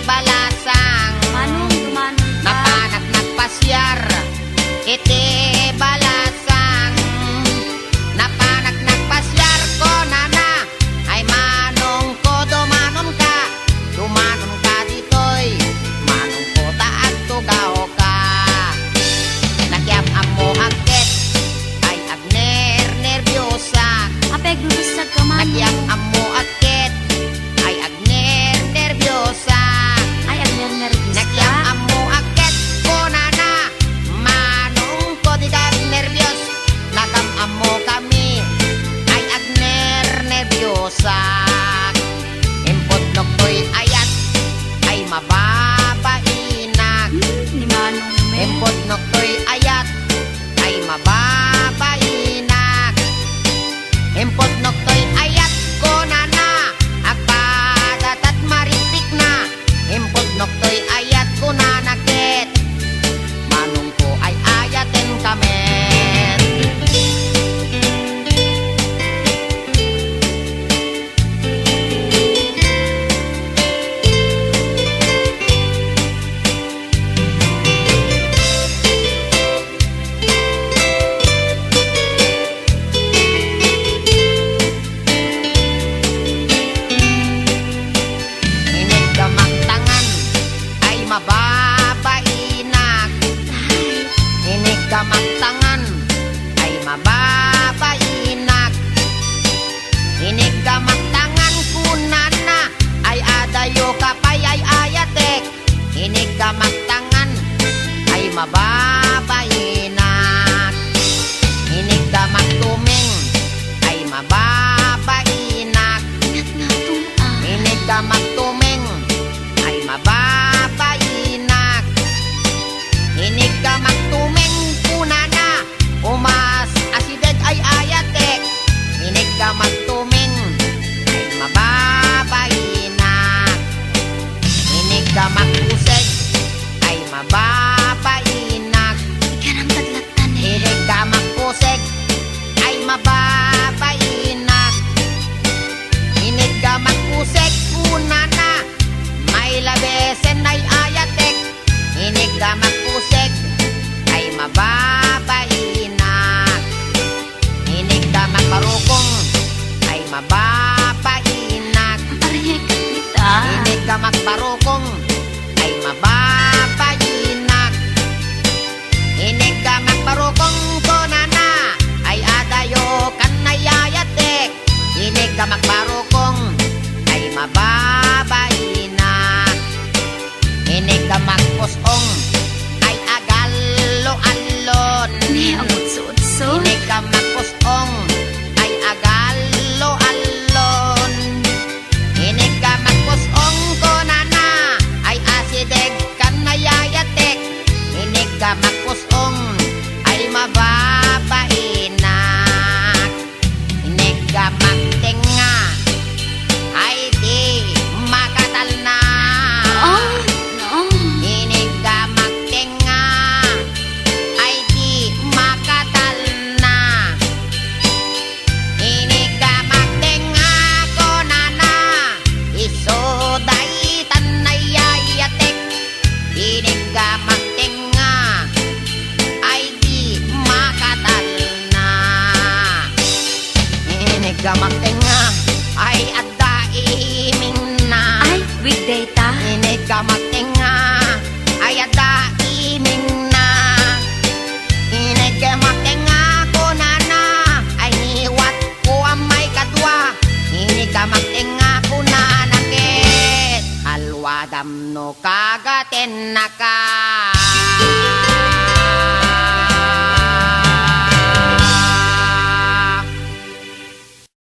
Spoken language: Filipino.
balasang Manong napanak nagpasyar. Iti balasang napanak nagpasyar ko nana. Ay manong ko dumanon ka ditoy. Manong ko taag tugaw ka. Nakyap amo agket ay agner nervyosa. Apeg lulusag ka man. Nakyap amo agket ay agner nervyosa. Ay, agner nervous Nakyap ka. amo agket ko nana. Manong ko di ka nervyos. Nakam amo kami ay agner nervyosa. Impot noktoy ayat ay mababainak. Ni Manong me. Impot noktoy ayat ay mababainak. Impot noktoy ayat ko nana. Agpadatat maritik na. Impot noktoy ayat ko nanakit. Manong ko ay ayaten kamen. Inig gamak tangan ay mababainak. Inig gamak tangan ay mababainak. Inig gamak tangan kunana ay adayo kapay ay ayatek. Inig gamak tangan ay mababainak. Inig gamak tuming ay mababainak. Ingat nga itong Inig gamak tuming ay mababainak. Inig gamak tuming kunana umas asideg ay ayatek. Inig gamak tuming ay mababainak. Inig gamak useg ay mababainak. Ikarang tadlatan eh. Inig gamak useg ay mababainak. Inig gamak useg kunana may labesen ay ayatek. Inig gamak useg ay mababainak. Inig gamak barukong ay mababainak. Parehek kita. Inig gamak barukong ay mababainak. Inig gamak barukong konana ay adayo kan ayatek. Inig gamak barukong ay mababainak. Inig gamak pusong ay agalo-alon. Ni amot suot-so. Inig gamak pusong ay agalo-alon. Inig gamak pusong konana ay asideg kan ayatek. Inig gamak pusong ay mababainak. Inig gamak tenga ay di makatal na. Oh, no. Inig gamak tenga ay di makatal na. Inig gamak tenga konana isoday tanayayatek. Inig gamak tenga ay di makatal na. Inig gamak tenga ay adda iming na. Ay, weekday ta. Inig gamak tenga ay adda iming na. Inig gamak tenga kunana ay niwat ko ang may kadwa. Inig gamak tenga kunana ket alwadam no kagaten na ka.